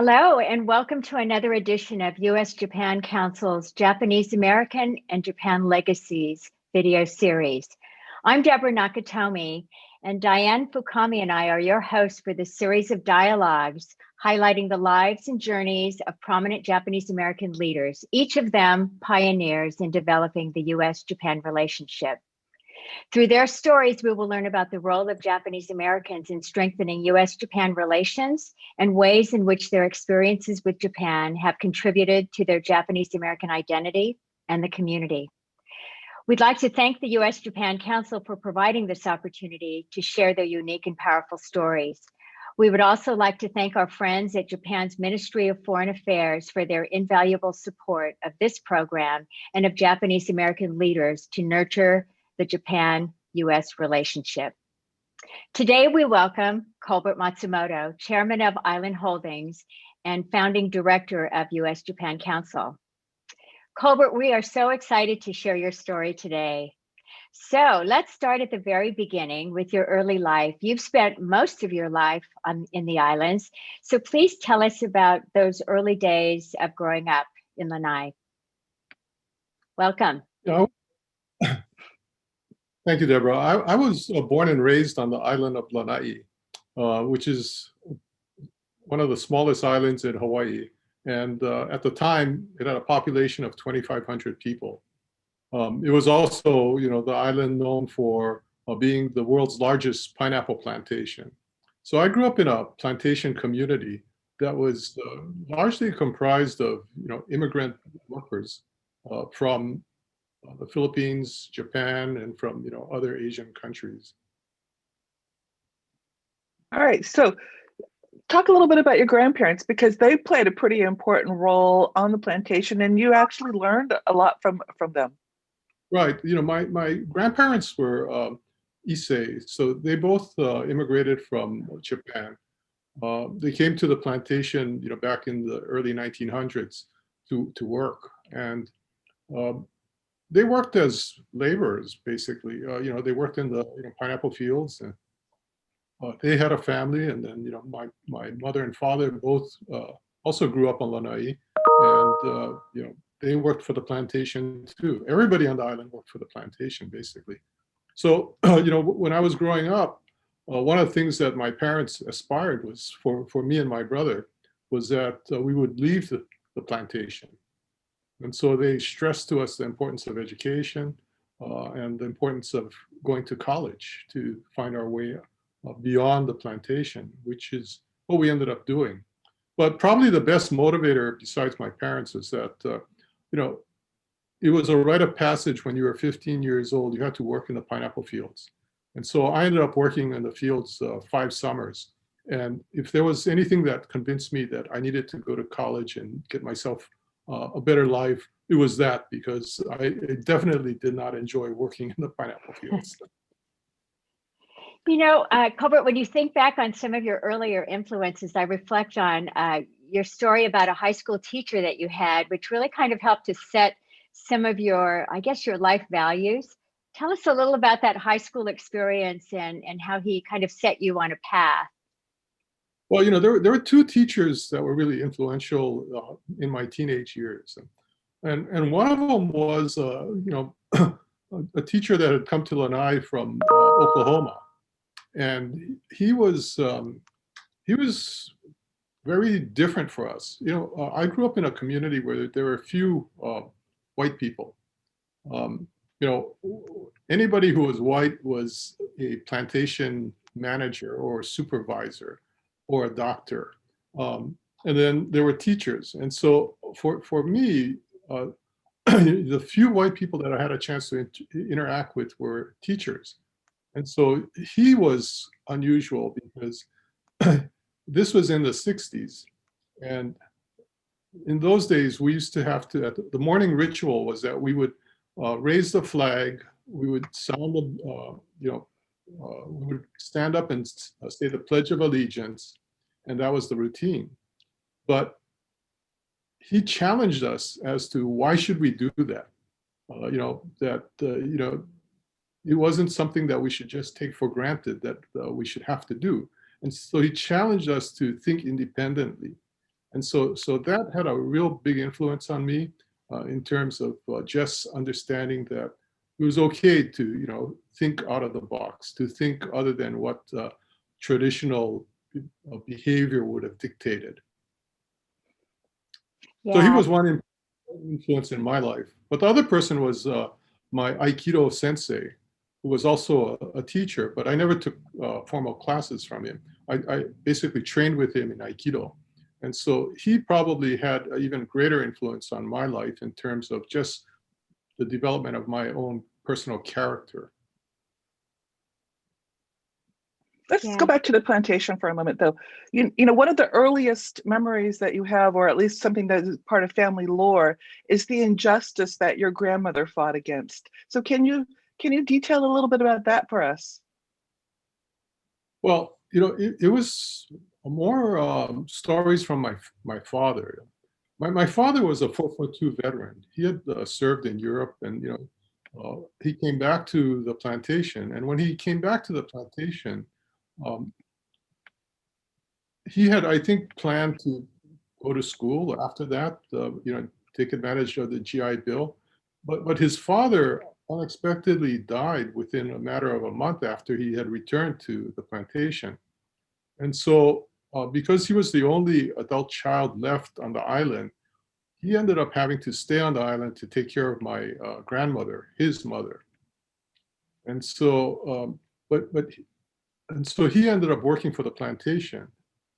Hello, and welcome to another edition of U.S.-Japan Council's Japanese American and Japan Legacies video series. I'm Deborah Nakatomi, and Diane Fukami and I are your hosts for this series of dialogues highlighting the lives and journeys of prominent Japanese American leaders, each of them pioneers in developing the U.S.-Japan relationship. Through their stories, we will learn about the role of Japanese Americans in strengthening U.S.-Japan relations and ways in which their experiences with Japan have contributed to their Japanese American identity and the community. We'd like to thank the U.S.-Japan Council for providing this opportunity to share their unique and powerful stories. We would also like to thank our friends at Japan's Ministry of Foreign Affairs for their invaluable support of this program and of Japanese American leaders to nurture the Japan-U.S. relationship. Today, we welcome Colbert Matsumoto, Chairman of Island Holdings and Founding Director of U.S.-Japan Council. Colbert, we are so excited to share your story today. So let's start at the very beginning with your early life. You've spent most of your life in the islands, so please tell us about those early days of growing up in Lanai. Welcome. Thank you, Deborah. I was born and raised on the island of Lanai, which is one of the smallest islands in Hawaii. And at the time, it had a population of 2,500 people. It was also, the island known for being the world's largest pineapple plantation. So I grew up in a plantation community that was largely comprised of, immigrant workers from the Philippines, Japan, and from other Asian countries. All right, so talk a little bit about your grandparents, because they played a pretty important role on the plantation, and you actually learned a lot from them. Right. My grandparents were Issei, so they both immigrated from Japan. They came to the plantation, back in the early 1900s to work, and they worked as laborers, basically. They worked in the pineapple fields, and they had a family. And then, my mother and father both also grew up on Lanai, and they worked for the plantation too. Everybody on the island worked for the plantation, basically. So, when I was growing up, one of the things that my parents aspired was for me and my brother was that we would leave the plantation. And so they stressed to us the importance of education and the importance of going to college to find our way beyond the plantation, which is what we ended up doing. But probably the best motivator besides my parents is that, it was a rite of passage when you were 15 years old, you had to work in the pineapple fields. And so I ended up working in the fields 5 summers. And if there was anything that convinced me that I needed to go to college and get myself a better life, it was that, because I definitely did not enjoy working in the pineapple fields. Colbert, when you think back on some of your earlier influences, I reflect on your story about a high school teacher that you had, which really kind of helped to set some of your, your life values. Tell us a little about that high school experience and how he kind of set you on a path. Well, there were 2 teachers that were really influential in my teenage years. And one of them was, a teacher that had come to Lanai from Oklahoma. And he was very different for us. I grew up in a community where there were few white people. Anybody who was white was a plantation manager or supervisor or a doctor. And then there were teachers. And so for me, the few white people that I had a chance to interact with were teachers. And so he was unusual because this was in the 60s. And in those days, we used to have to, the morning ritual was that we would raise the flag, we would sound the, we would stand up and say the Pledge of Allegiance, and that was the routine. But he challenged us as to why should we do that? It wasn't something that we should just take for granted that we should have to do. And so he challenged us to think independently. And so that had a real big influence on me in terms of just understanding that it was okay to think out of the box, to think other than what traditional behavior would have dictated. So he Yeah. was one influence in my life. But the other person was my Aikido sensei, who was also a teacher, but I never took formal classes from him. I basically trained with him in Aikido. And so he probably had an even greater influence on my life in terms of just the development of my own personal character. Let's Yeah. go back to the plantation for a moment, though. You know, one of the earliest memories that you have, or at least something that is part of family lore, is the injustice that your grandmother fought against. So can you detail a little bit about that for us? Well, it was more stories from my father. My father was a 442 veteran. He had served in Europe, and he came back to the plantation. And when he came back to the plantation, um, he had, I think, planned to go to school after that. Take advantage of the GI Bill. But his father unexpectedly died within a matter of a month after he had returned to the plantation. And so, because he was the only adult child left on the island, he ended up having to stay on the island to take care of my grandmother, his mother. And so, and so he ended up working for the plantation.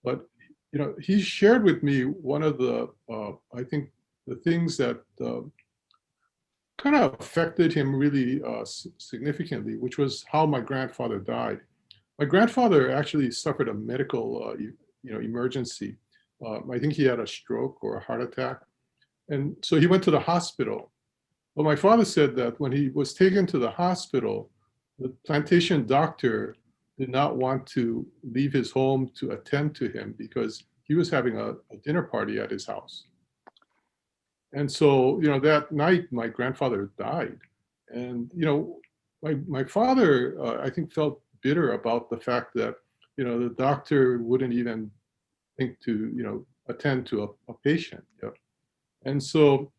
But he shared with me one of the, I think, the things that kind of affected him really significantly, which was how my grandfather died. My grandfather actually suffered a medical, emergency. I think he had a stroke or a heart attack, and so he went to the hospital. But my father said that when he was taken to the hospital, the plantation doctor did not want to leave his home to attend to him because he was having a dinner party at his house. And so, that night, my grandfather died. And, my father, I think, felt bitter about the fact that, the doctor wouldn't even think to, attend to a patient. Yeah. And so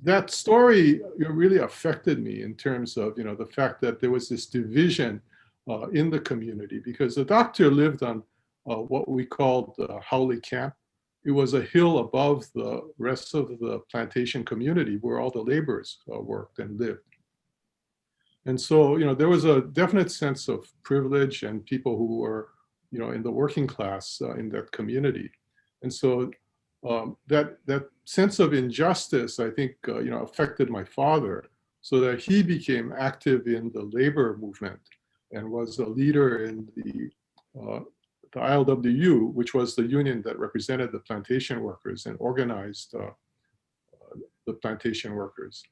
that story really affected me in terms of, the fact that there was this division in the community, because the doctor lived on what we called Howley Camp. It was a hill above the rest of the plantation community where all the laborers worked and lived. And so, there was a definite sense of privilege and people who were, in the working class in that community. And so that sense of injustice, I think, affected my father, so that he became active in the labor movement and was a leader in the ILWU, which was the union that represented the plantation workers and organized the plantation workers.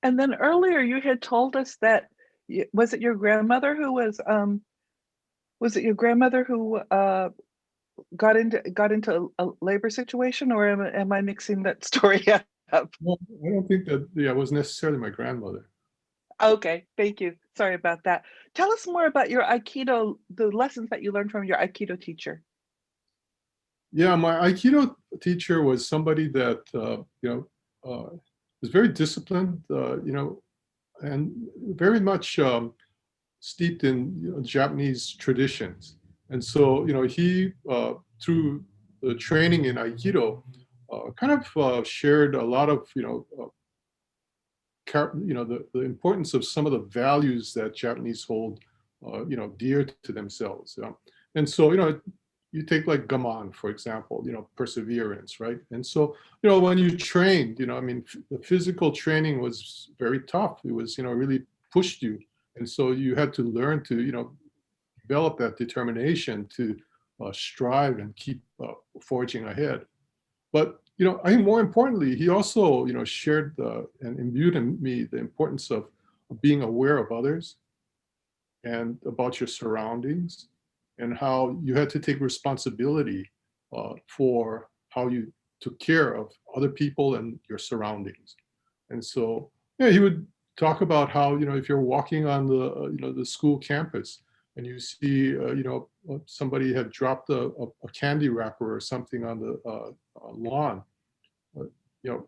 And then earlier you had told us that, was it your grandmother who got into a labor situation, or am I mixing that story up? Well, I don't think that it was necessarily my grandmother. Okay, thank you. Sorry about that. Tell us more about your Aikido, the lessons that you learned from your Aikido teacher. Yeah, my Aikido teacher was somebody that was very disciplined, and very much steeped in Japanese traditions. And so, he through the training in Aikido, kind of shared a lot of the importance of some of the values that Japanese hold dear to themselves. And so, you take like gaman, for example, perseverance, right? And so, when you trained, the physical training was very tough. It was, really pushed you. And so you had to learn to, develop that determination to strive and keep forging ahead. But, I think more importantly, he also, shared and imbued in me the importance of being aware of others and about your surroundings, and how you had to take responsibility for how you took care of other people and your surroundings. And so, yeah, he would talk about how, if you're walking on the, the school campus, and you see, somebody had dropped a candy wrapper or something on the lawn, uh, you know,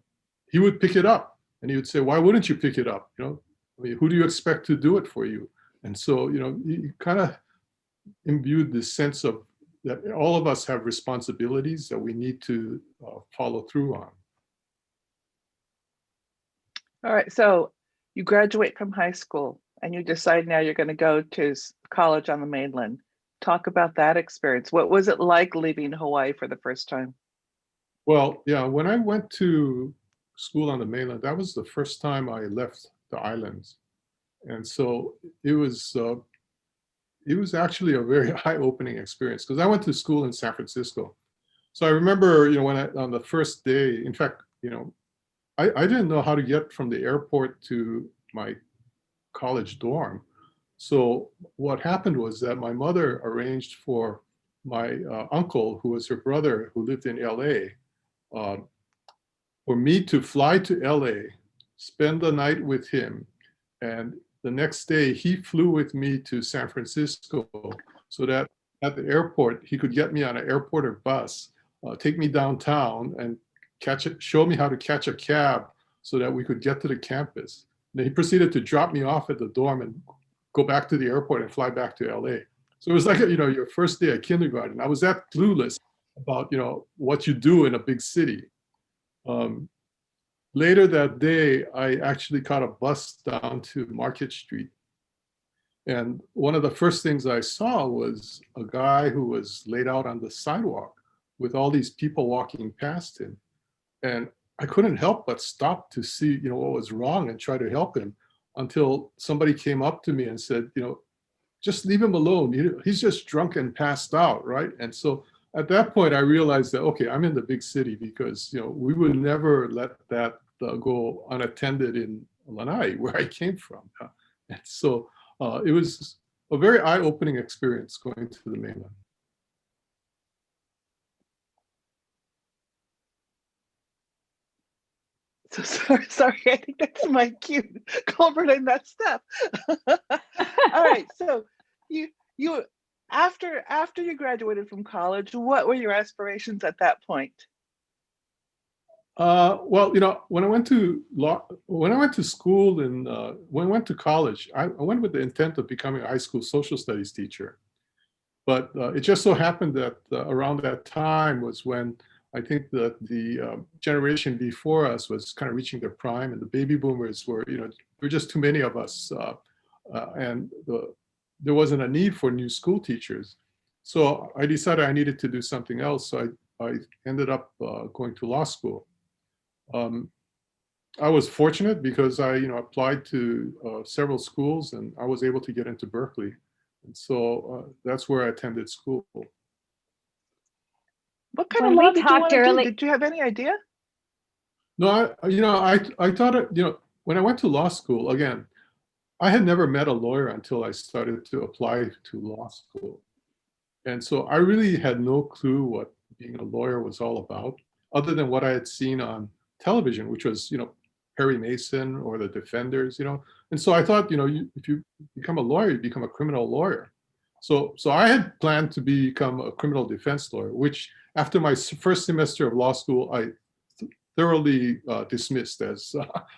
he would pick it up and he would say, "Why wouldn't you pick it up? I mean, who do you expect to do it for you?" And so, he kind of imbued this sense of that all of us have responsibilities that we need to follow through on. All right, so you graduate from high school and you decide now you're going to go to college on the mainland. Talk about that experience. What was it like leaving Hawaii for the first time? Well, yeah, when I went to school on the mainland, that was the first time I left the islands. And so it was actually a very eye-opening experience because I went to school in San Francisco. So I remember, when on the first day, in fact, I didn't know how to get from the airport to my college dorm. So what happened was that my mother arranged for my uncle, who was her brother, who lived in LA, for me to fly to LA, spend the night with him, and the next day he flew with me to San Francisco so that at the airport he could get me on an airport or bus, take me downtown and show me how to catch a cab so that we could get to the campus. Then he proceeded to drop me off at the dorm and go back to the airport and fly back to LA. So it was like, your first day at kindergarten. I was that clueless about, what you do in a big city. Later that day, I actually caught a bus down to Market Street. And one of the first things I saw was a guy who was laid out on the sidewalk with all these people walking past him. And I couldn't help but stop to see, what was wrong and try to help him until somebody came up to me and said, just leave him alone. He's just drunk and passed out, right? And so at that point, I realized that, okay, I'm in the big city because, we would never let that go unattended in Lanai, where I came from. And so it was a very eye-opening experience going to the mainland. So sorry, I think that's my cue. Colbert, I messed up. All right, so you after you graduated from college, what were your aspirations at that point? Well, when I went to school and when I went to college, I went with the intent of becoming a high school social studies teacher. But it just so happened that around that time was when I think that the generation before us was kind of reaching their prime, and the baby boomers were, there were just too many of us, and there wasn't a need for new school teachers. So I decided I needed to do something else. So I ended up going to law school. I was fortunate because I, applied to several schools and I was able to get into Berkeley. And so that's where I attended school. What kind of law did you want to do? Did you have any idea? No, I thought, when I went to law school, again, I had never met a lawyer until I started to apply to law school. And so I really had no clue what being a lawyer was all about, other than what I had seen on television, which was, Perry Mason or the Defenders, And so I thought, if you become a lawyer, you become a criminal lawyer. So I had planned to become a criminal defense lawyer, which after my first semester of law school, I thoroughly dismissed as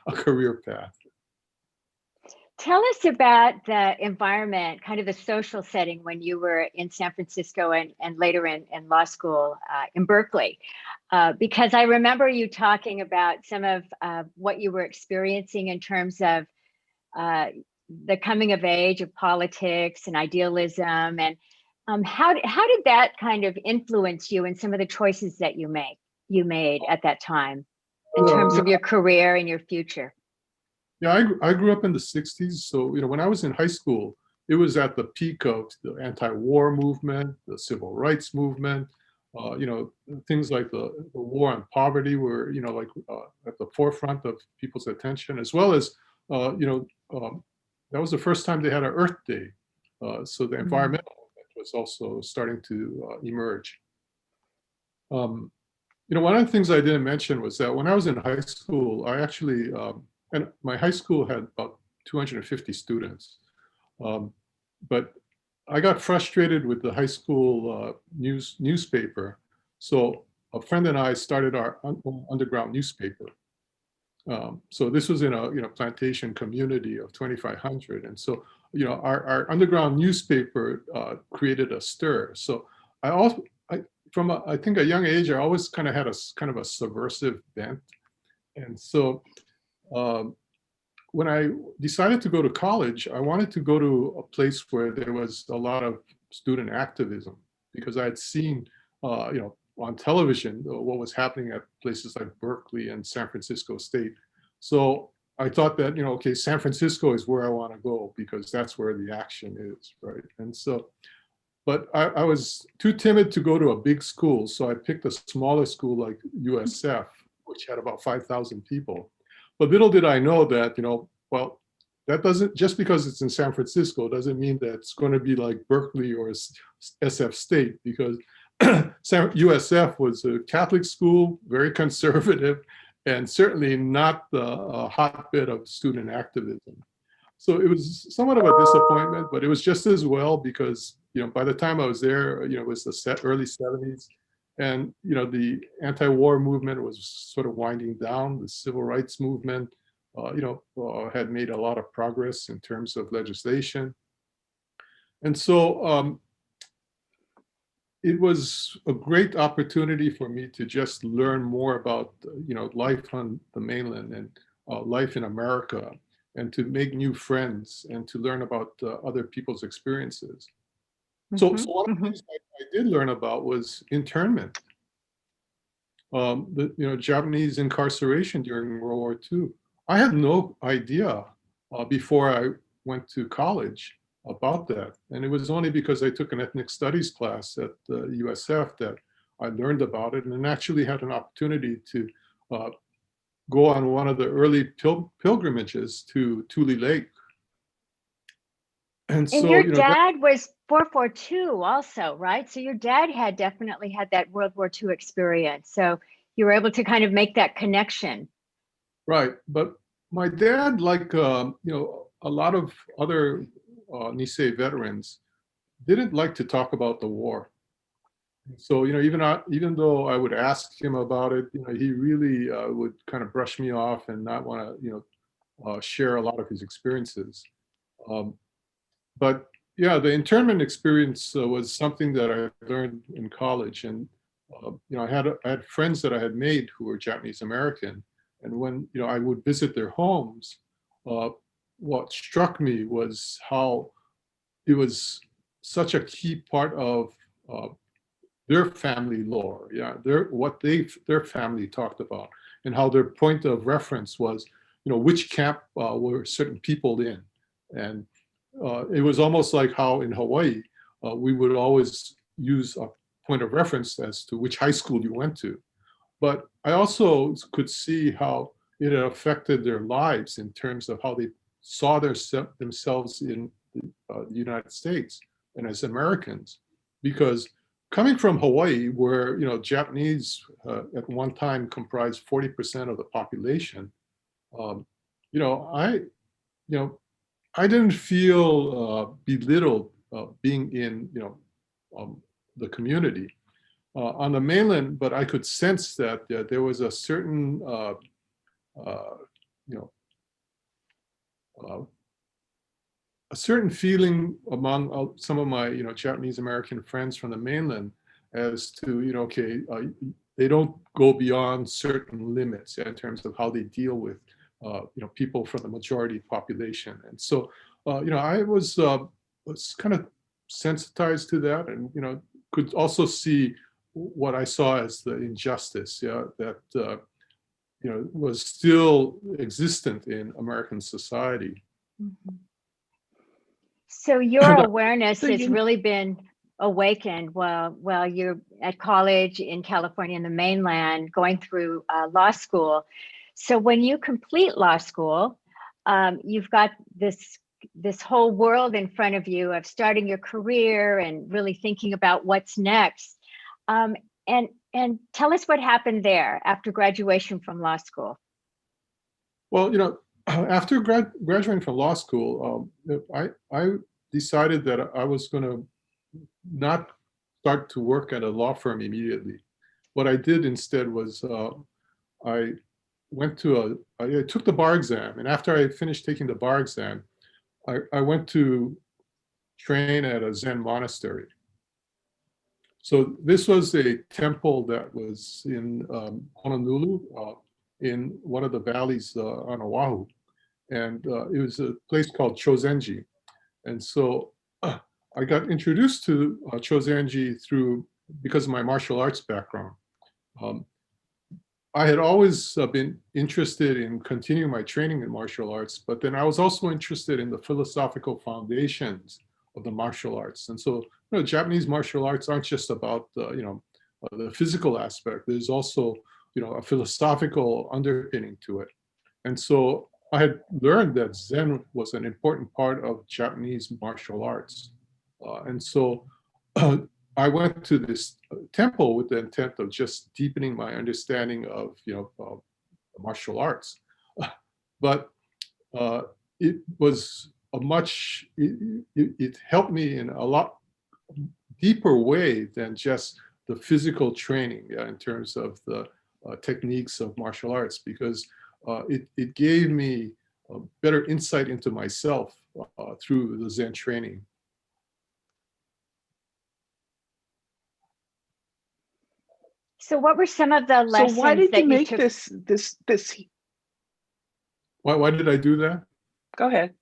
a career path. Tell us about the environment, kind of the social setting when you were in San Francisco and later in law school in Berkeley. Because I remember you talking about some of what you were experiencing in terms of the coming of age of politics and idealism. And how did that kind of influence you in some of the choices that you made at that time in terms of your career and your future? Yeah, I grew up in the 60s. So, when I was in high school, it was at the peak of the anti-war movement, the civil rights movement, things like the war on poverty were, at the forefront of people's attention, as well as, that was the first time they had an Earth Day. So the environmental movement was also starting to emerge. One of the things I didn't mention was that when I was in high school, I actually, and my high school had about 250 students. But I got frustrated with the high school newspaper. So a friend and I started our underground newspaper. So this was in a plantation community of 2,500, and so our underground newspaper created a stir. So I also from I think a young age I always kind of had a kind of a subversive bent, and so when I decided to go to college, I wanted to go to a place where there was a lot of student activism because I had seen on television what was happening at places like Berkeley and San Francisco State. So I thought that, okay, San Francisco is where I want to go because that's where the action is, right? And so, but I was too timid to go to a big school. So I picked a smaller school like USF, which had about 5,000 people. But little did I know that, well, that doesn't, just because it's in San Francisco, doesn't mean that it's going to be like Berkeley or SF State, because USF was a Catholic school, very conservative, and certainly not the hotbed of student activism. So it was somewhat of a disappointment, but it was just as well because, by the time I was there, it was the early 70s. And, the anti-war movement was sort of winding down. The civil rights movement, had made a lot of progress in terms of legislation. And so it was a great opportunity for me to just learn more about, life on the mainland and life in America, and to make new friends and to learn about other people's experiences. So one of the things I did learn about was internment. The Japanese incarceration during World War II. I had no idea before I went to college about that, and it was only because I took an ethnic studies class at USF that I learned about it, and actually had an opportunity to go on one of the early pilgrimages to Tule Lake. And so, your dad was 442 also, right? So your dad had definitely had that World War II experience. So you were able to kind of make that connection. Right. But my dad, like, a lot of other Nisei veterans, didn't like to talk about the war. So, even though I would ask him about it, he really would kind of brush me off and not want to, share a lot of his experiences. But yeah, the internment experience was something that I learned in college, and I had friends that I had made who were Japanese American, and when I would visit their homes, what struck me was how it was such a key part of their family lore, what their family talked about, and how their point of reference was, which camp were certain people in, and it was almost like how in Hawaii, we would always use a point of reference as to which high school you went to. But I also could see how it affected their lives in terms of how they saw themselves in the United States and as Americans. Because coming from Hawaii, where Japanese at one time comprised 40% of the population, I didn't feel belittled being in the community on the mainland, but I could sense that there was a certain a certain feeling among some of my Japanese American friends from the mainland as to okay, they don't go beyond certain limits in terms of how they deal with people from the majority population. And so, I was kind of sensitized to that, and could also see what I saw as the injustice, that was still existent in American society. So your awareness has really been awakened while you're at college in California in the mainland, going through law school. So when you complete law school, you've got this whole world in front of you of starting your career and really thinking about what's next. And tell us what happened there after graduation from law school. Well, after graduating from law school, I decided that I was going to not start to work at a law firm immediately. What I did instead was I I took the bar exam, and after I finished taking the bar exam, I went to train at a Zen monastery. So this was a temple that was in Honolulu, in one of the valleys on Oahu. And it was a place called Chozenji. And so I got introduced to Chozenji because of my martial arts background. I had always been interested in continuing my training in martial arts, but then I was also interested in the philosophical foundations of the martial arts. And so, Japanese martial arts aren't just about the physical aspect. There's also a philosophical underpinning to it. And so I had learned that Zen was an important part of Japanese martial arts. And so I went to this temple with the intent of just deepening my understanding of martial arts. But it was it helped me in a lot deeper way than just the physical training in terms of the techniques of martial arts, because it gave me a better insight into myself through the Zen training. So what were some of the lessons So why did that you make took? this? Why did I do that? Go ahead.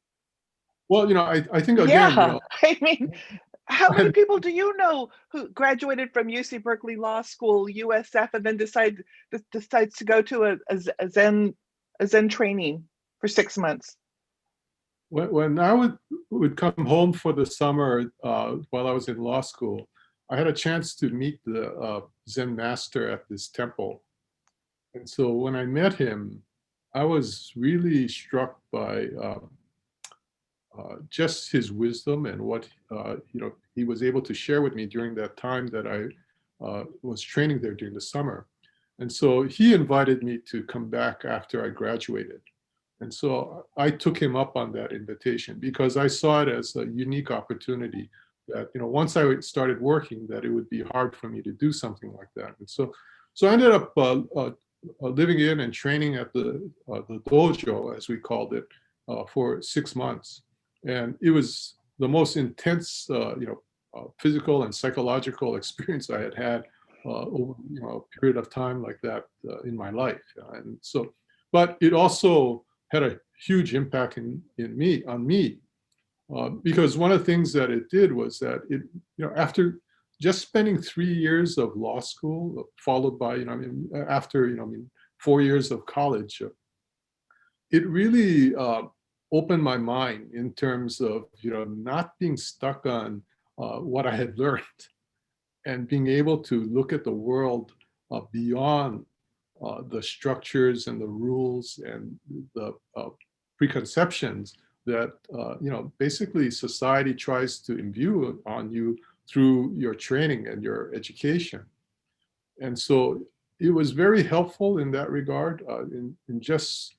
Well, I think again, Yeah, I mean, how many people do you know who graduated from UC Berkeley Law School, USF, and then decides to go to a Zen training for 6 months? When I would come home for the summer while I was in law school, I had a chance to meet the Zen master at this temple. And so when I met him, I was really struck by just his wisdom and what he was able to share with me during that time that I was training there during the summer. And so he invited me to come back after I graduated. And so I took him up on that invitation because I saw it as a unique opportunity that, once I started working, that it would be hard for me to do something like that. And so I ended up living in and training at the dojo, as we called it, for 6 months. And it was the most intense, physical and psychological experience I had had over a period of time like that in my life. And so, but it also had a huge impact on me, because one of the things that it did was that it, after just spending 3 years of law school, followed by, after 4 years of college, it really opened my mind in terms of not being stuck on what I had learned, and being able to look at the world beyond the structures and the rules and the preconceptions that basically society tries to imbue on you through your training and your education. And so it was very helpful in that regard, in just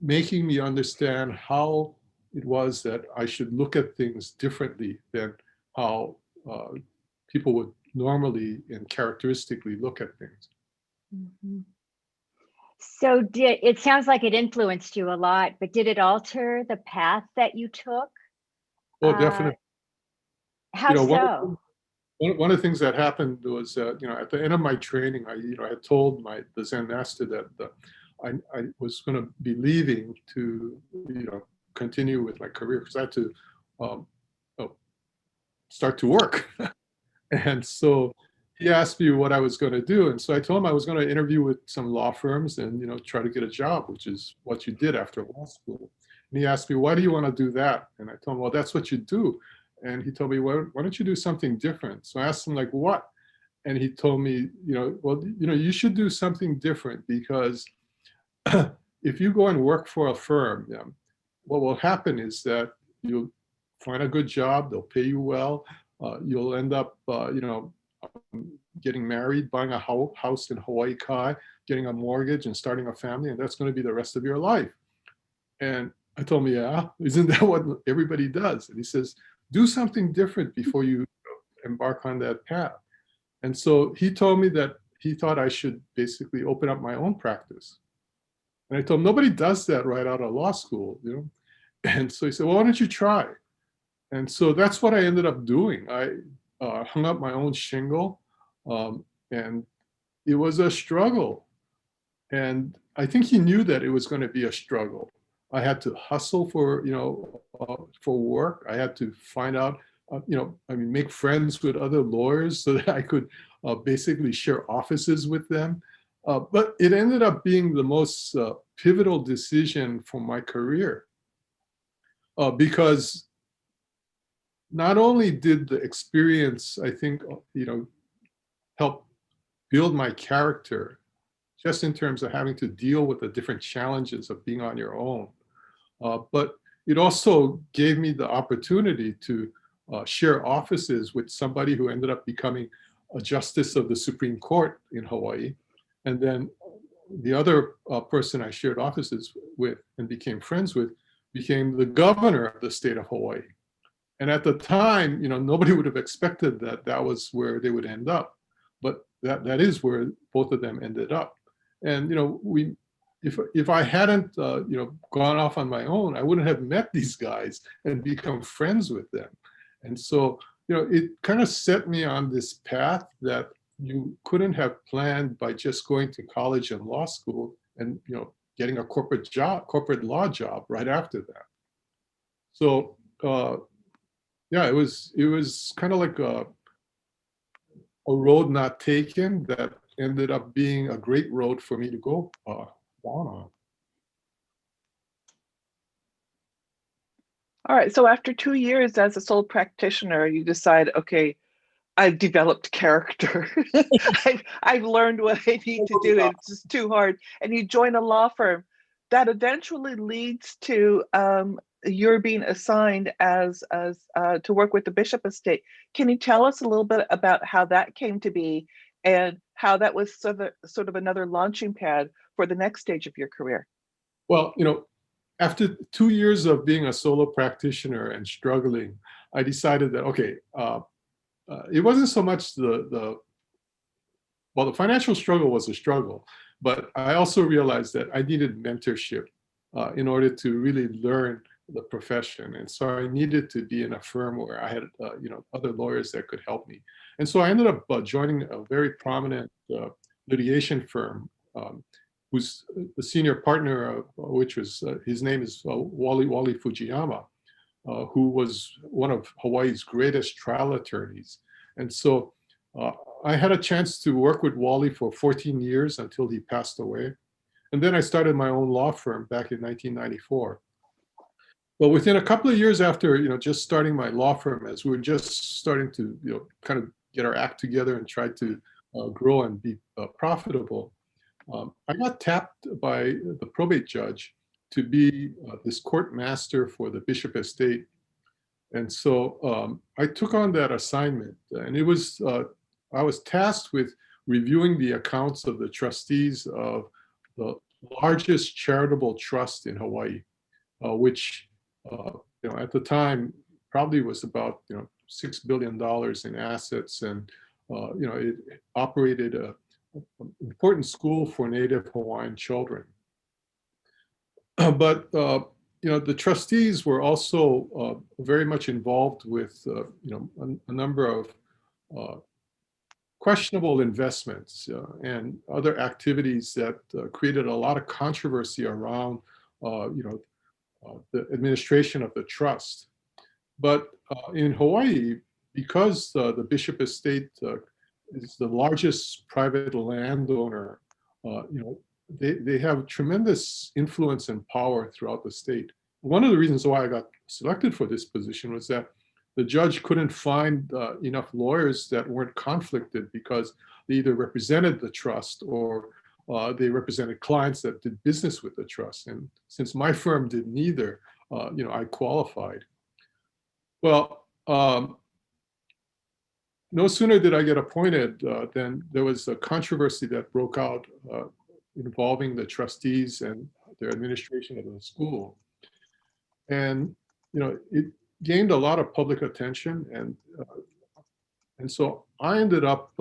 making me understand how it was that I should look at things differently than how people would normally and characteristically look at things. Mm-hmm. So it sounds like it influenced you a lot, but did it alter the path that you took? Oh, definitely. How so? One of the things that happened was, at the end of my training, I had told the Zen master that I was going to be leaving to, continue with my career, because I had to start to work. And so he asked me what I was going to do. And so I told him I was going to interview with some law firms and, try to get a job, which is what you did after law school. And he asked me, why do you want to do that? And I told him, well, that's what you do. And he told me, well, why don't you do something different? So I asked him, like, what? And he told me, well, you should do something different, because if you go and work for a firm, what will happen is that you'll find a good job, they'll pay you well, you'll end up, getting married, buying a house in Hawaii Kai, getting a mortgage and starting a family, and that's going to be the rest of your life. And I told him, yeah, isn't that what everybody does? And he says, do something different before you embark on that path. And so he told me that he thought I should basically open up my own practice. And I told him, nobody does that right out of law school, you know? And so he said, well, why don't you try? And so that's what I ended up doing. I hung up my own shingle, and it was a struggle. And I think he knew that it was going to be a struggle. I had to hustle for, for work. I had to find out, make friends with other lawyers so that I could basically share offices with them. But it ended up being the most pivotal decision for my career because not only did the experience, I think, help build my character, just in terms of having to deal with the different challenges of being on your own. But it also gave me the opportunity to share offices with somebody who ended up becoming a justice of the Supreme Court in Hawaii. And then the other person I shared offices with and became friends with became the governor of the state of Hawaii. And at the time, nobody would have expected that that was where they would end up. But that is where both of them ended up. And if I hadn't gone off on my own, I wouldn't have met these guys and become friends with them. And so it kind of set me on this path that you couldn't have planned by just going to college and law school and getting a corporate law job right after that. So yeah, it was kind of like a road not taken that ended up being a great road for me to go down on. All right, so after 2 years as a sole practitioner, you decide, okay, I've developed character. I've learned what I need to do. It's just too hard. And you join a law firm that eventually leads to you're being assigned as to work with the Bishop Estate. Can you tell us a little bit about how that came to be and how that was sort of another launching pad for the next stage of your career? Well, after 2 years of being a solo practitioner and struggling, I decided that, okay, it wasn't so much the financial struggle was a struggle, but I also realized that I needed mentorship in order to really learn the profession. And so I needed to be in a firm where I had, other lawyers that could help me. And so I ended up joining a very prominent litigation firm, who's the senior partner, which was, his name is Wally Fujiyama, who was one of Hawaii's greatest trial attorneys. And so I had a chance to work with Wally for 14 years until he passed away. And then I started my own law firm back in 1994. Well, within a couple of years after, just starting my law firm, as we were just starting to, kind of get our act together and try to grow and be profitable, I got tapped by the probate judge to be this court master for the Bishop Estate. And so I took on that assignment, and it was, I was tasked with reviewing the accounts of the trustees of the largest charitable trust in Hawaii, which, at the time probably was about, $6 billion in assets. And, it operated an important school for Native Hawaiian children. But the trustees were also very much involved with a number of questionable investments and other activities that created a lot of controversy around the administration of the trust. But in Hawaii, because the Bishop Estate is the largest private landowner, they have tremendous influence and power throughout the state. One of the reasons why I got selected for this position was that the judge couldn't find enough lawyers that weren't conflicted because they either represented the trust or they represented clients that did business with the trust. And since my firm did neither, I qualified. Well, no sooner did I get appointed than there was a controversy that broke out involving the trustees and their administration of the school. and it gained a lot of public attention, and so I ended up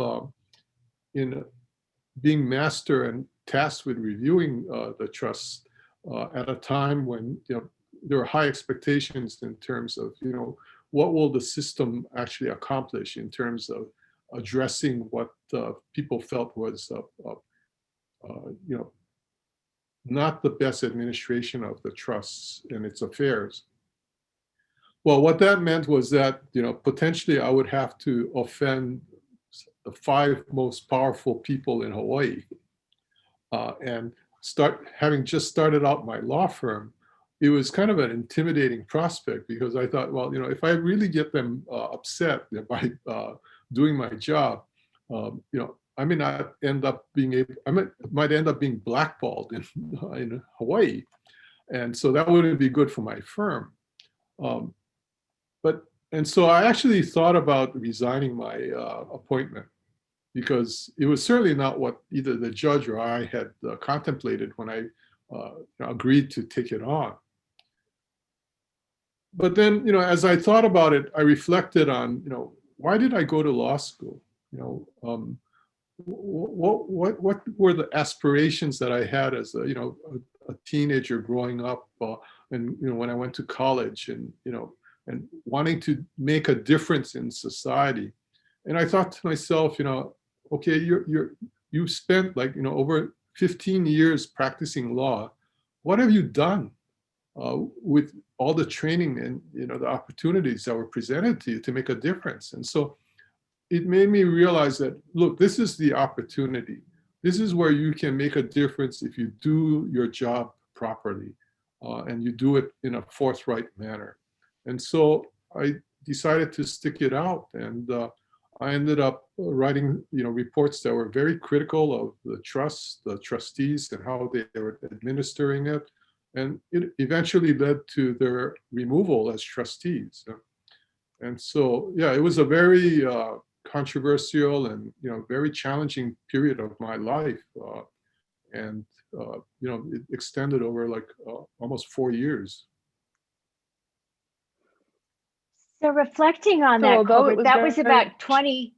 in being master and tasked with reviewing the trust at a time when there were high expectations in terms of what will the system actually accomplish in terms of addressing what people felt was not the best administration of the trusts and its affairs. Well, what that meant was that potentially I would have to offend the 5 most powerful people in Hawaii, and having just started out my law firm. It was kind of an intimidating prospect, because I thought, well, if I really get them upset by doing my job, I may not end up being able, might end up being blackballed in Hawaii, and so that wouldn't be good for my firm. And so I actually thought about resigning my appointment, because it was certainly not what either the judge or I had contemplated when I agreed to take it on. But then, as I thought about it, I reflected on, why did I go to law school? What were the aspirations that I had as a teenager growing up, and when I went to college, and and wanting to make a difference in society. And I thought to myself, okay, you've spent over 15 years practicing law. What have you done with all the training and the opportunities that were presented to you to make a difference? And so it made me realize that, look, this is the opportunity. This is where you can make a difference if you do your job properly, and you do it in a forthright manner. And so I decided to stick it out, and I ended up writing reports that were very critical of the trust, the trustees, and how they were administering it. And it eventually led to their removal as trustees. And so, yeah, it was a very controversial and very challenging period of my life, and it extended over almost 4 years. So reflecting on So that, although Colbert, it was that was very- about 20.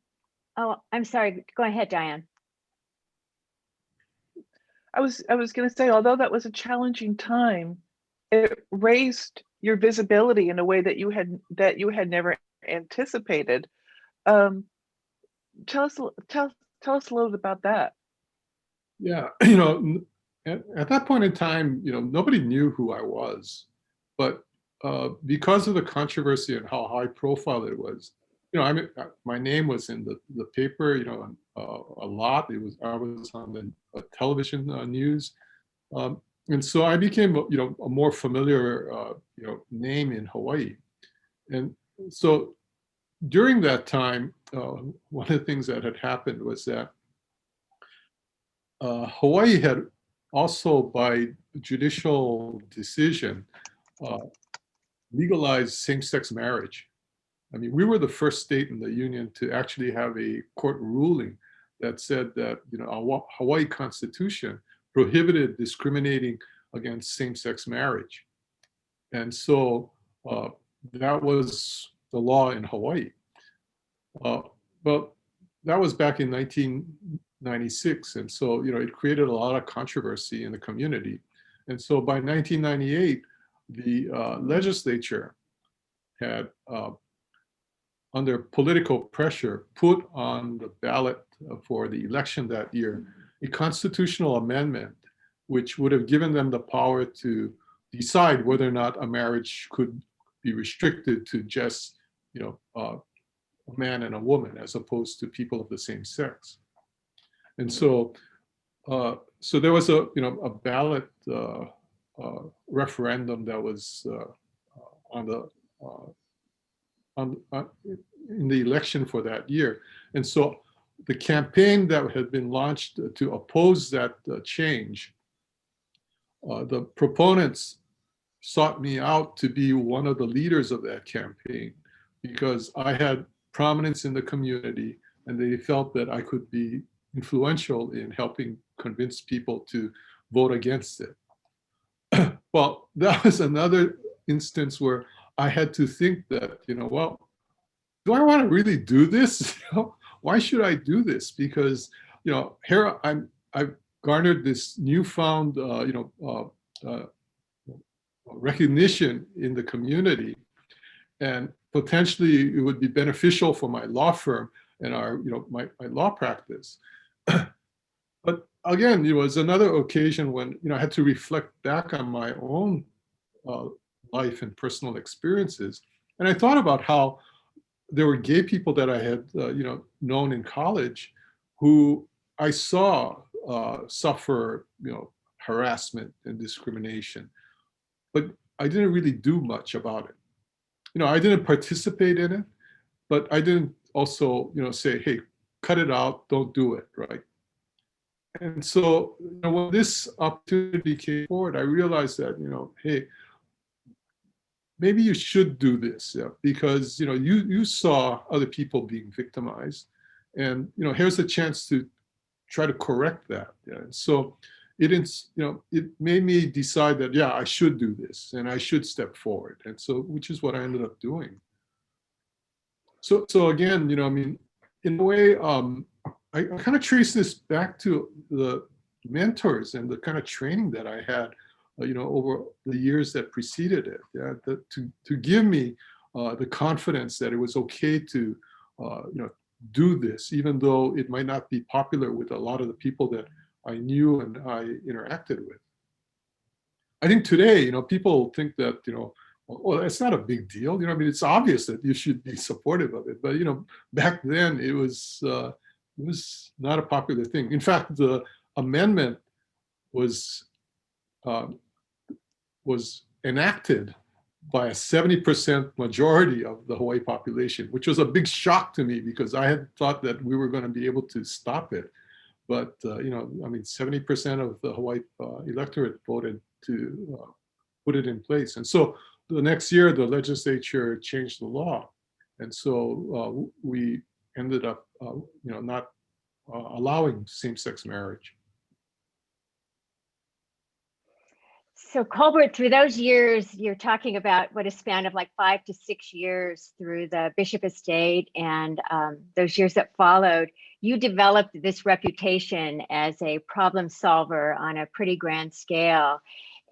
Oh, I'm sorry. Go ahead, Diane. I was going to say, although that was a challenging time, it raised your visibility in a way that you had never anticipated. Tell us a little bit about that. Yeah, at that point in time, nobody knew who I was, but because of the controversy and how high profile it was, my name was in the paper, a lot. I was on the television news, and so I became a more familiar name in Hawaii. And so during that time, one of the things that had happened was that Hawaii had also, by judicial decision, legalized same-sex marriage. I mean, we were the first state in the union to actually have a court ruling that said that our Hawaii Constitution prohibited discriminating against same-sex marriage. And so that was the law in Hawaii. But that was back in 1996. And so, it created a lot of controversy in the community. And so by 1998, the legislature had, under political pressure, put on the ballot for the election that year a constitutional amendment which would have given them the power to decide whether or not a marriage could be restricted to just, a man and a woman, as opposed to people of the same sex. And so, so there was a ballot referendum that was in the election for that year. And so the campaign that had been launched to oppose that change, the proponents sought me out to be one of the leaders of that campaign, because I had prominence in the community, and they felt that I could be influential in helping convince people to vote against it. Well, that was another instance where I had to think that, well, do I want to really do this? Why should I do this? Because, here I've garnered this newfound, recognition in the community, and potentially it would be beneficial for my law firm and my law practice. But again, it was another occasion when, I had to reflect back on my own uh, life and personal experiences. And I thought about how there were gay people that I had, known in college who I saw suffer, harassment and discrimination, but I didn't really do much about it. I didn't participate in it, but I didn't also, say, hey, cut it out, don't do it, right? And so, when this opportunity came forward, I realized that, hey, maybe you should do this, because, you saw other people being victimized, and, here's a chance to try to correct that. Yeah. So it made me decide that, yeah, I should do this and I should step forward. And so, which is what I ended up doing. So again, I mean, in a way, I kind of trace this back to the mentors and the kind of training that I had, over the years that preceded it. Yeah, to give me the confidence that it was okay to, do this, even though it might not be popular with a lot of the people that I knew and I interacted with. I think today, people think that, well, it's not a big deal. I mean, it's obvious that you should be supportive of it. But, back then it was not a popular thing. In fact, the amendment was enacted by a 70% majority of the Hawaii population, which was a big shock to me because I had thought that we were going to be able to stop it. But, I mean, 70% of the Hawaii electorate voted to put it in place. And so the next year, the legislature changed the law. And so we ended up, not allowing same-sex marriage. So Colbert, through those years, you're talking about what a span of like 5 to 6 years through the Bishop estate and those years that followed, you developed this reputation as a problem solver on a pretty grand scale.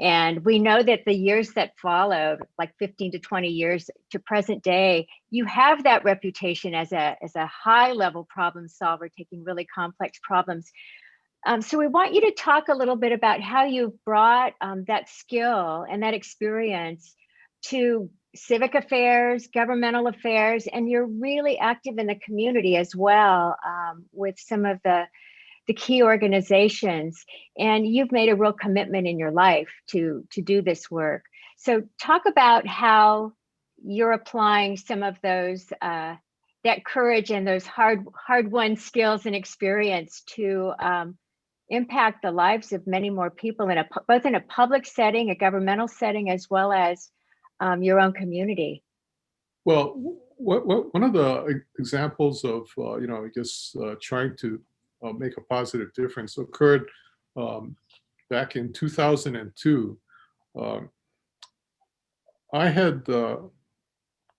And we know that the years that followed, like 15 to 20 years to present day, you have that reputation as a high level problem solver, taking really complex problems. So we want you to talk a little bit about how you've brought that skill and that experience to civic affairs, governmental affairs, and you're really active in the community as well with some of the key organizations. And you've made a real commitment in your life to do this work. So talk about how you're applying some of those that courage and those hard-won skills and experience to impact the lives of many more people both in a public setting, a governmental setting, as well as your own community. Well, one of the examples of, I guess, trying to make a positive difference occurred back in 2002. I had a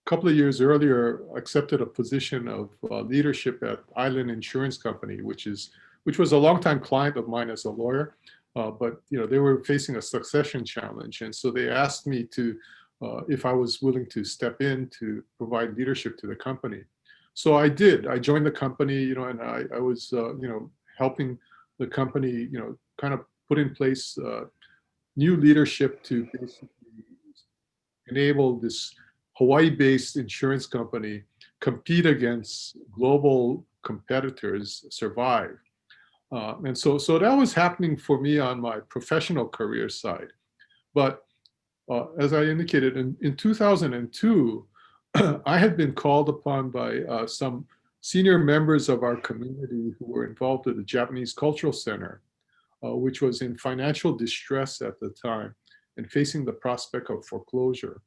couple of years earlier accepted a position of leadership at Island Insurance Company, which was a longtime client of mine as a lawyer, but they were facing a succession challenge, and so they asked me to, if I was willing to step in to provide leadership to the company. So I did. I joined the company, and I was, helping the company, kind of put in place new leadership to basically enable this Hawaii-based insurance company compete against global competitors, survive. And so that was happening for me on my professional career side. But as I indicated, in 2002, I had been called upon by some senior members of our community who were involved with the Japanese Cultural Center, which was in financial distress at the time and facing the prospect of foreclosure,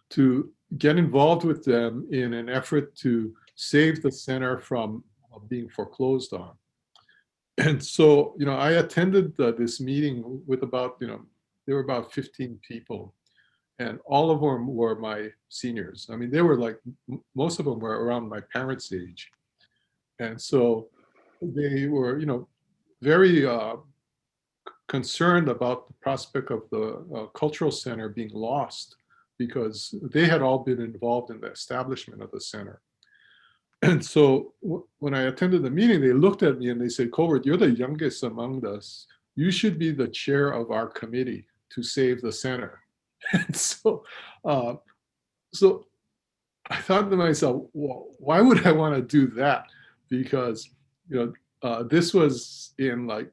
to get involved with them in an effort to save the center from being foreclosed on. And so, I attended this meeting with about, there were about 15 people. and all of them were my seniors. I mean, they were like, most of them were around my parents' age. And so they were, very concerned about the prospect of the cultural center being lost because they had all been involved in the establishment of the center. And so when I attended the meeting, they looked at me and they said, Colbert, you're the youngest among us. You should be the chair of our committee to save the center. And uh, so I thought to myself, well, why would I want to do that? Because, this was in I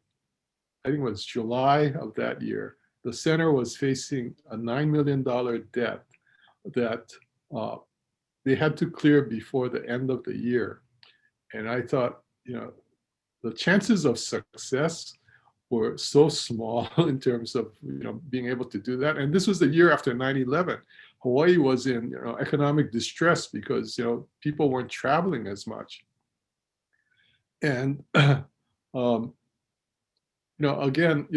think it was July of that year. The center was facing a $9 million debt that they had to clear before the end of the year. And I thought, the chances of success were so small in terms of, being able to do that. And this was the year after 9/11. Hawaii was in, economic distress because, people weren't traveling as much. And, again,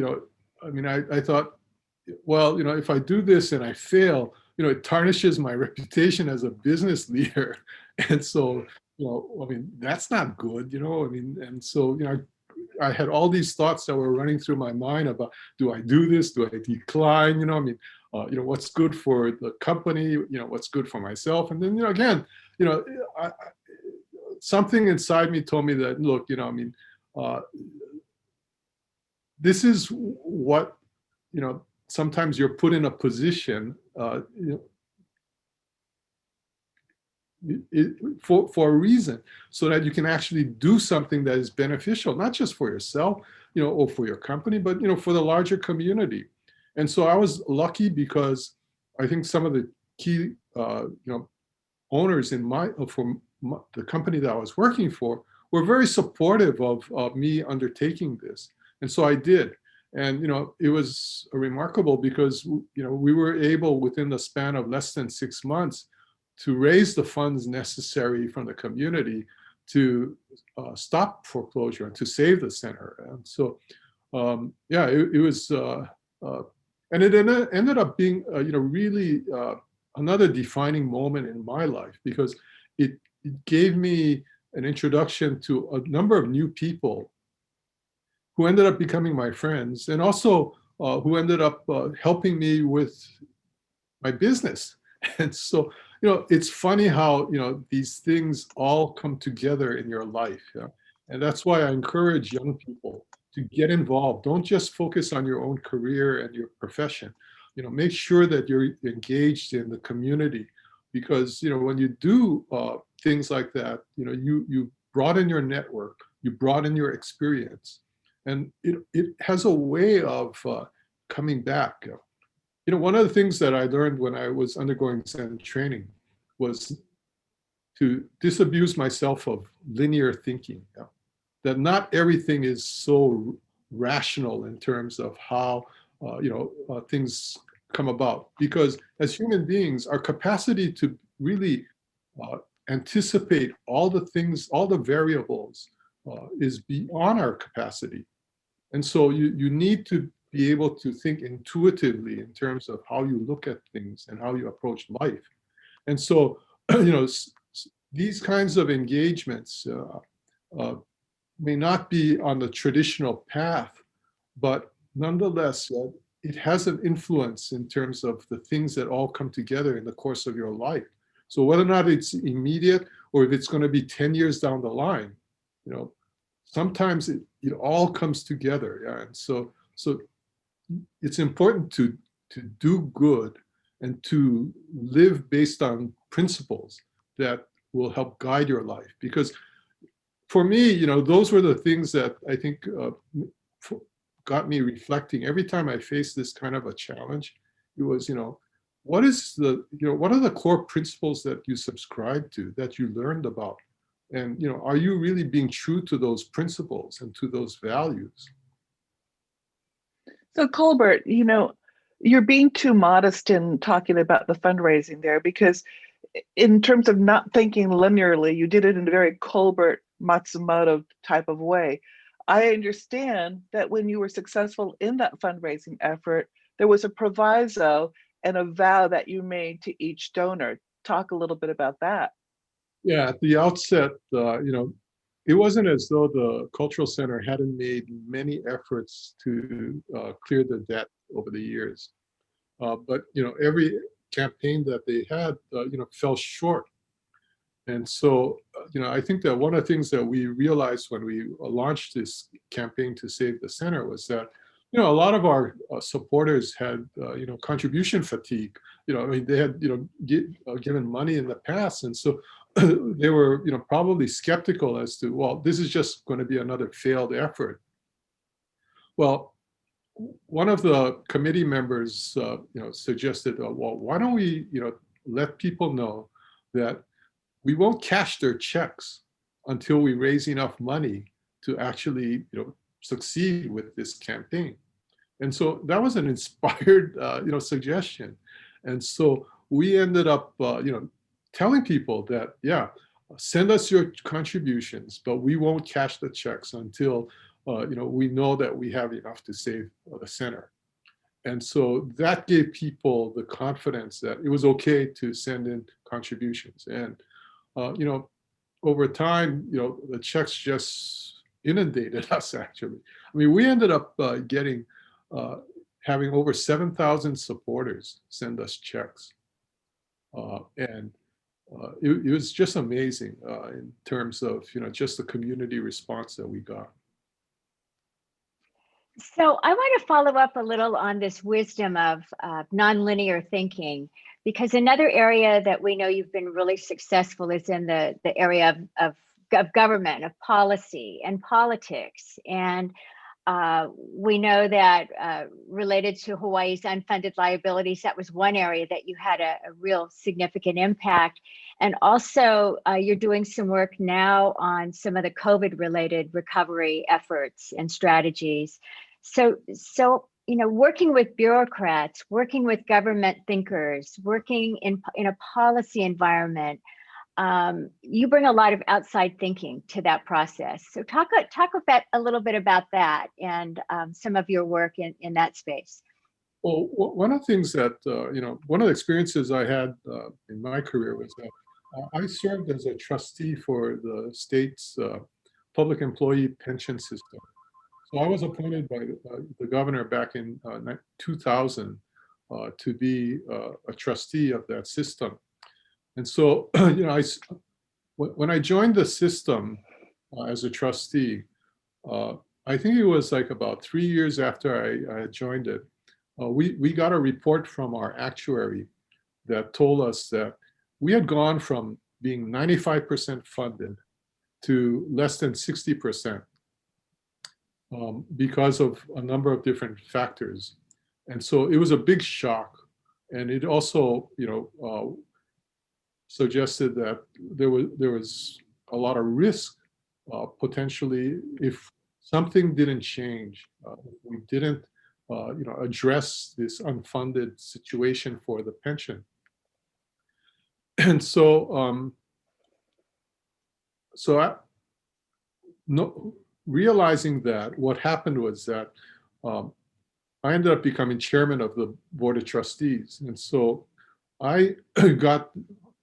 I mean, I thought, well, if I do this and I fail, it tarnishes my reputation as a business leader. And so, I mean, that's not good, I mean, and so, I had all these thoughts that were running through my mind about, do I do this? Do I decline? I mean, what's good for the company? What's good for myself? And then, again, something inside me told me that, look, I mean, this is what, sometimes you're put in a position, for a reason, so that you can actually do something that is beneficial, not just for yourself, or for your company, but, for the larger community. And so I was lucky because I think some of the key, owners in the company that I was working for were very supportive of me undertaking this. And so I did. And, it was remarkable because, we were able within the span of less than 6 months to raise the funds necessary from the community to stop foreclosure and to save the center. And so, yeah, it was, and it ended up being, really another defining moment in my life because it gave me an introduction to a number of new people who ended up becoming my friends, and also who ended up helping me with my business. And so, it's funny how, these things all come together in your life. Yeah? And that's why I encourage young people to get involved. Don't just focus on your own career and your profession. Make sure that you're engaged in the community, because, when you do things like that, you broaden your network, you broaden your experience, and it has a way of coming back. One of the things that I learned when I was undergoing Zen training was to disabuse myself of linear thinking. That not everything is so rational in terms of how things come about. Because as human beings, our capacity to really anticipate all the things, all the variables, is beyond our capacity. And so you need to be able to think intuitively in terms of how you look at things and how you approach life. And so, these kinds of engagements may not be on the traditional path, but nonetheless, it has an influence in terms of the things that all come together in the course of your life. So whether or not it's immediate or if it's going to be 10 years down the line, sometimes it all comes together. Yeah? And so it's important to do good and to live based on principles that will help guide your life. Because for me, those were the things that I think got me reflecting every time I faced this kind of a challenge. It was, what are the core principles that you subscribe to, that you learned about? And, are you really being true to those principles and to those values? So Colbert, you're being too modest in talking about the fundraising there, because in terms of not thinking linearly, you did it in a very Colbert Matsumoto type of way. I understand that when you were successful in that fundraising effort, there was a proviso and a vow that you made to each donor. Talk a little bit about that. Yeah, at the outset, it wasn't as though the cultural center hadn't made many efforts to clear the debt over the years. But every campaign that they had, fell short. And so, I think that one of the things that we realized when we launched this campaign to save the center was that, a lot of our supporters had, contribution fatigue. I mean, they had, given money in the past, and so they were, probably skeptical as to, well, this is just going to be another failed effort. Well, one of the committee members, suggested, well, why don't we, let people know that we won't cash their checks until we raise enough money to actually, succeed with this campaign. And so that was an inspired, suggestion. And so we ended up, telling people that, yeah, send us your contributions, but we won't cash the checks until, we know that we have enough to save the center. And so that gave people the confidence that it was okay to send in contributions. And, over time, the checks just inundated us, actually. I mean, we ended up having over 7,000 supporters send us checks. And it was just amazing in terms of, just the community response that we got. So I want to follow up a little on this wisdom of nonlinear thinking, because another area that we know you've been really successful is in the area of government, of policy and politics. And we know that related to Hawaii's unfunded liabilities, that was one area that you had a real significant impact. And also you're doing some work now on some of the COVID-related recovery efforts and strategies. So working with bureaucrats, working with government thinkers, working in a policy environment, you bring a lot of outside thinking to that process. So talk about a little bit about that and some of your work in that space. Well, one of the things that, one of the experiences I had in my career was that I served as a trustee for the state's public employee pension system. So I was appointed by the governor back in 2000 to be a trustee of that system. And so, when I joined the system as a trustee, I think it was like about 3 years after I joined it, we got a report from our actuary that told us that we had gone from being 95% funded to less than 60% because of a number of different factors. And so it was a big shock. And it also, suggested that there was a lot of risk potentially if something didn't change. We didn't address this unfunded situation for the pension. And so realizing that, what happened was that I ended up becoming chairman of the board of trustees. And so I got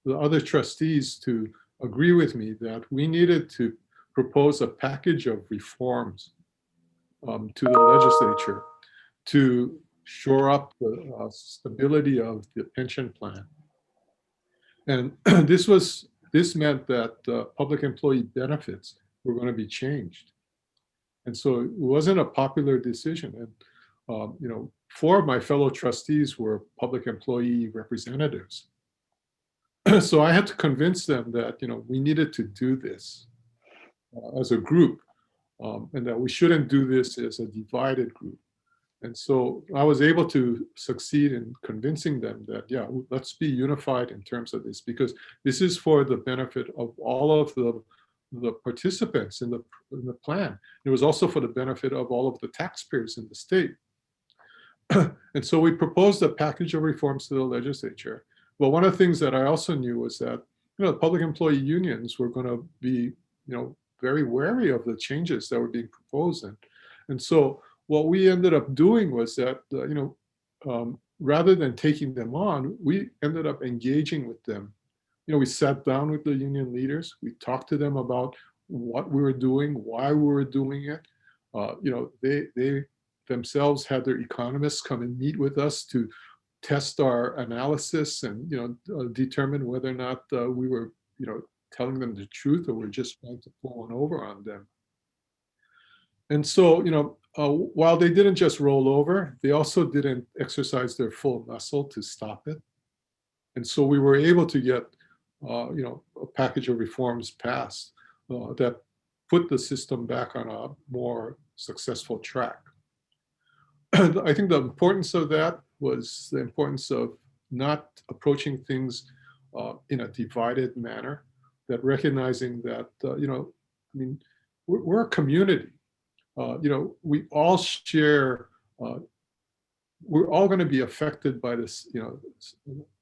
the other trustees to agree with me that we needed to propose a package of reforms to the legislature to shore up the stability of the pension plan. And this meant that public employee benefits were going to be changed. And so it wasn't a popular decision. And 4 of my fellow trustees were public employee representatives. So I had to convince them that we needed to do this as a group, and that we shouldn't do this as a divided group. And so I was able to succeed in convincing them that, yeah, let's be unified in terms of this, because this is for the benefit of all of the participants in the plan. It was also for the benefit of all of the taxpayers in the state. And so we proposed a package of reforms to the legislature. Well, one of the things that I also knew was that, public employee unions were going to be, very wary of the changes that were being proposed. And so what we ended up doing was that, rather than taking them on, we ended up engaging with them. We sat down with the union leaders. We talked to them about what we were doing, why we were doing it. They themselves had their economists come and meet with us to test our analysis and determine whether or not we were telling them the truth or we're just trying to pull one over on them. And so while they didn't just roll over, they also didn't exercise their full muscle to stop it. And so we were able to get a package of reforms passed that put the system back on a more successful track. I think the importance of that was the importance of not approaching things in a divided manner, that recognizing that, we're a community. We all share, we're all going to be affected by this,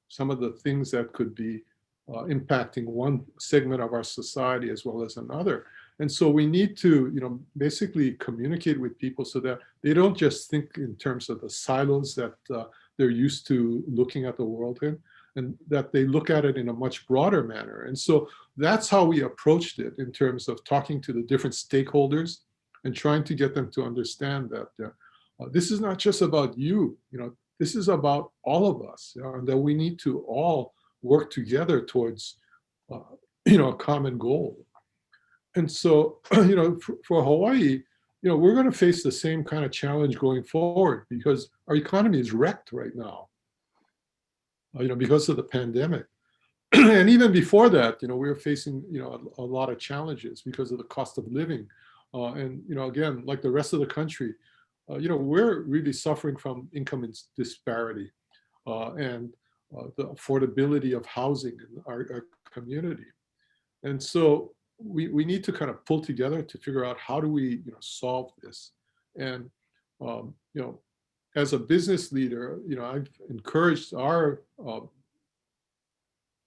some of the things that could be impacting one segment of our society as well as another. And so we need to, basically communicate with people so that they don't just think in terms of the silos that they're used to looking at the world in, and that they look at it in a much broader manner. And so that's how we approached it in terms of talking to the different stakeholders and trying to get them to understand that this is not just about you, this is about all of us, and that we need to all work together towards, a common goal. And so, for Hawaii, we're going to face the same kind of challenge going forward because our economy is wrecked right now, because of the pandemic. And even before that, we were facing, a lot of challenges because of the cost of living. And, again, like the rest of the country, we're really suffering from income disparity and the affordability of housing in our community. And so we need to kind of pull together to figure out how do we solve this. And as a business leader, I've encouraged our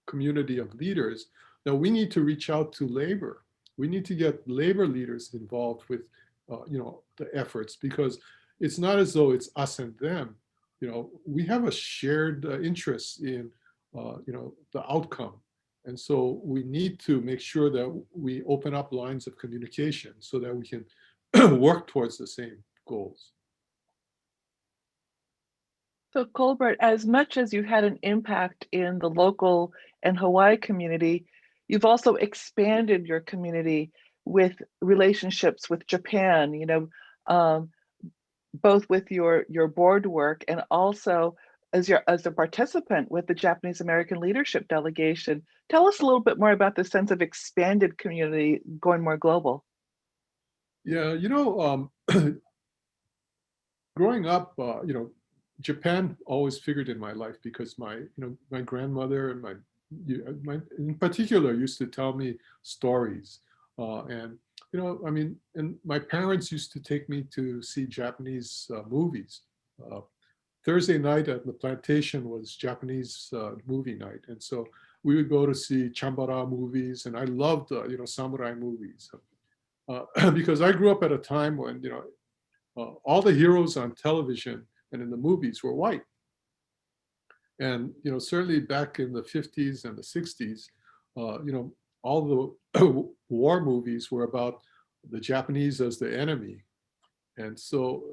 community of leaders that we need to reach out to labor. We need to get labor leaders involved with the efforts, because it's not as though it's us and them. We have a shared interest in the outcome. And so we need to make sure that we open up lines of communication so that we can work towards the same goals. So Colbert, as much as you had an impact in the local and Hawaii community, you've also expanded your community with relationships with Japan, both with your board work and also as a participant with the Japanese American leadership delegation. Tell us a little bit more about the sense of expanded community going more global. Yeah, growing up, Japan always figured in my life because my grandmother and my in particular used to tell me stories, and and my parents used to take me to see Japanese movies. Thursday night at the plantation was Japanese movie night, and so we would go to see Chambara movies, and I loved samurai movies because I grew up at a time when all the heroes on television and in the movies were white, and certainly back in the 50s and the 60s, all the war movies were about the Japanese as the enemy, and so.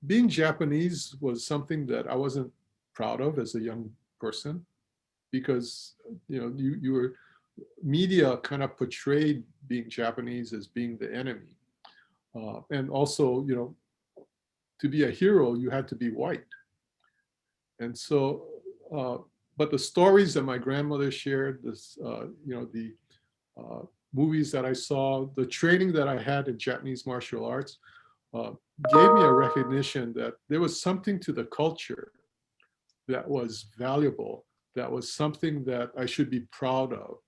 Being Japanese was something that I wasn't proud of as a young person, because you were media kind of portrayed being Japanese as being the enemy, and also to be a hero you had to be white, and so but the stories that my grandmother shared, this the movies that I saw, the training that I had in Japanese martial arts. Gave me a recognition that there was something to the culture that was valuable, that was something that I should be proud of.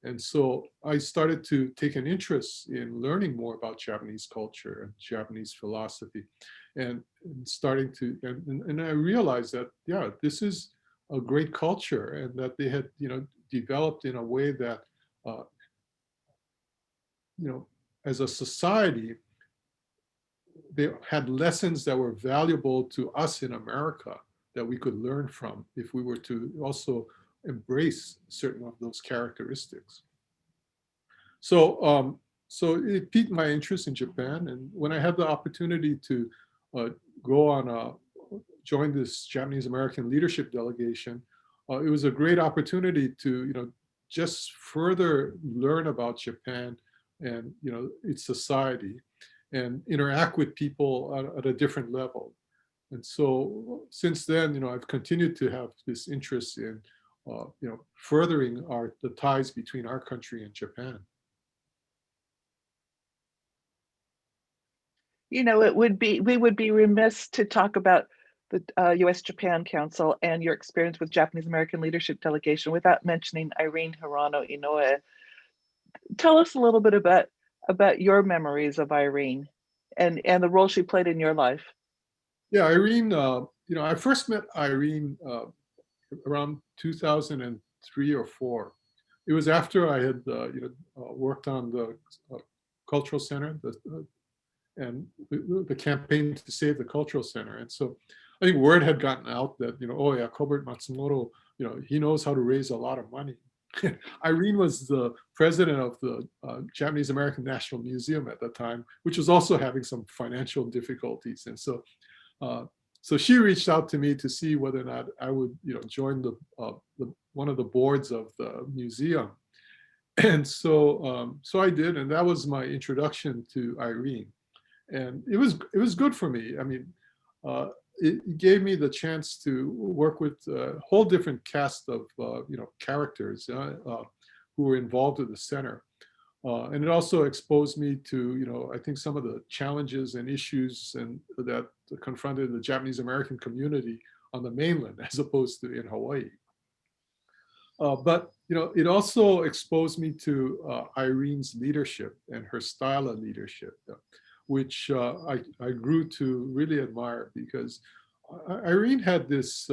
And so I started to take an interest in learning more about Japanese culture and Japanese philosophy, and starting to, and I realized that, yeah, this is a great culture, and that they had, developed in a way that, as a society, they had lessons that were valuable to us in America that we could learn from if we were to also embrace certain of those characteristics. So, so it piqued my interest in Japan, and when I had the opportunity to go on join this Japanese American leadership delegation, it was a great opportunity to just further learn about Japan and its society, and interact with people at a different level. And so since then, I've continued to have this interest in furthering the ties between our country and Japan. We would be remiss to talk about the U.S.-Japan Council and your experience with Japanese American Leadership Delegation without mentioning Irene Hirano Inoue. Tell us a little bit about your memories of Irene and the role she played in your life. Yeah, Irene, I first met Irene around 2003 or 4. It was after I had worked on the cultural center, and the campaign to save the cultural center. And so I think word had gotten out that, oh yeah, Colbert Matsumoto, he knows how to raise a lot of money. Irene was the president of the Japanese American National Museum at the time, which was also having some financial difficulties. And so, so she reached out to me to see whether or not I would, join the one of the boards of the museum. And so, so I did, and that was my introduction to Irene. And it was good for me. I mean, it gave me the chance to work with a whole different cast of characters who were involved at the center, and it also exposed me to I think some of the challenges and issues and that confronted the Japanese American community on the mainland as opposed to in Hawaii. But it also exposed me to Irene's leadership and her style of leadership, which I grew to really admire, because Irene had this,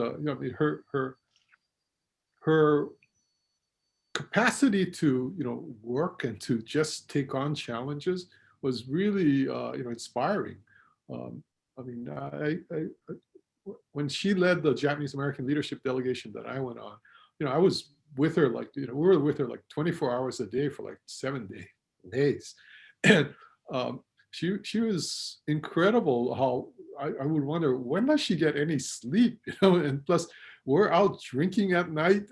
her capacity to work and to just take on challenges was really inspiring. I mean, when she led the Japanese American leadership delegation that I went on, I was with her we were with her like 24 hours a day for like 7 days, and she was incredible. How I would wonder, when does she get any sleep? And plus we're out drinking at night,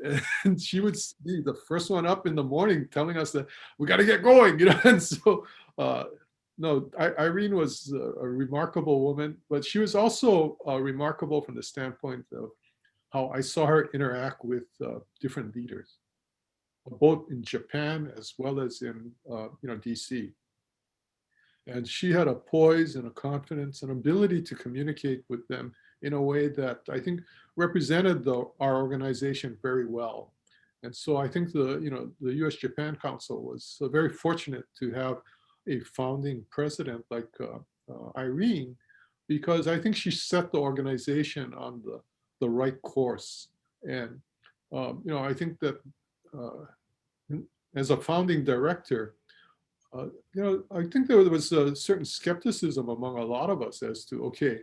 and she would be the first one up in the morning telling us that we got to get going, And so, no, Irene was a remarkable woman, but she was also remarkable from the standpoint of how I saw her interact with different leaders, both in Japan as well as in DC. And she had a poise and a confidence and ability to communicate with them in a way that I think represented our organization very well. And so I think the U.S.-Japan Council was very fortunate to have a founding president like Irene, because I think she set the organization on the right course. And I think that as a founding director, I think there was a certain skepticism among a lot of us as to, okay,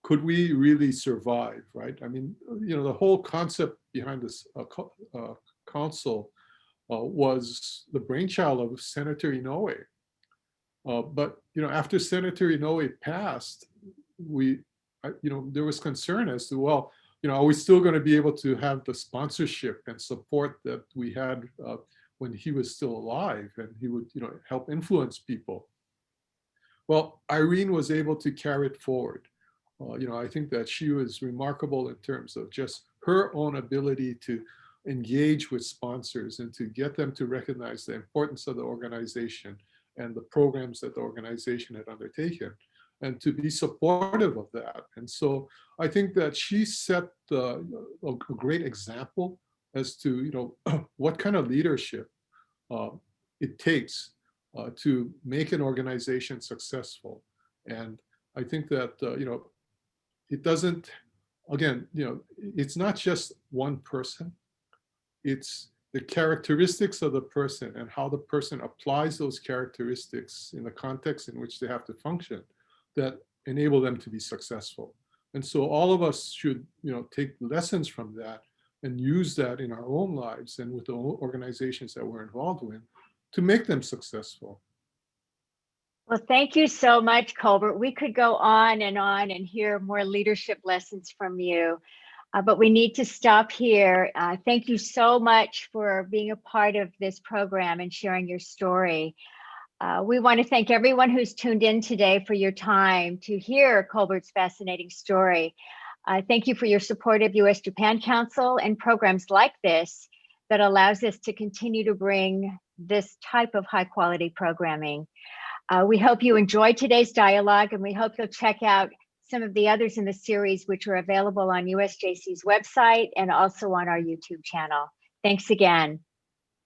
could we really survive, right? I mean, the whole concept behind this council was the brainchild of Senator Inoue. But after Senator Inoue passed, there was concern as to, well, are we still going to be able to have the sponsorship and support that we had when he was still alive, and he would help influence people? Well, Irene was able to carry it forward. I think that she was remarkable in terms of just her own ability to engage with sponsors and to get them to recognize the importance of the organization and the programs that the organization had undertaken, and to be supportive of that. And so I think that she set a great example as to what kind of leadership it takes to make an organization successful. And I think that it doesn't, again, it's not just one person. It's the characteristics of the person and how the person applies those characteristics in the context in which they have to function that enable them to be successful. And so all of us should, take lessons from that and use that in our own lives and with the organizations that we're involved with to make them successful. Well, thank you so much, Colbert. We could go on and hear more leadership lessons from you, but we need to stop here. Thank you so much for being a part of this program and sharing your story. We want to thank everyone who's tuned in today for your time to hear Colbert's fascinating story. Thank you for your support of U.S.-Japan Council and programs like this that allows us to continue to bring this type of high-quality programming. We hope you enjoyed today's dialogue, and we hope you'll check out some of the others in the series, which are available on USJC's website and also on our YouTube channel. Thanks again.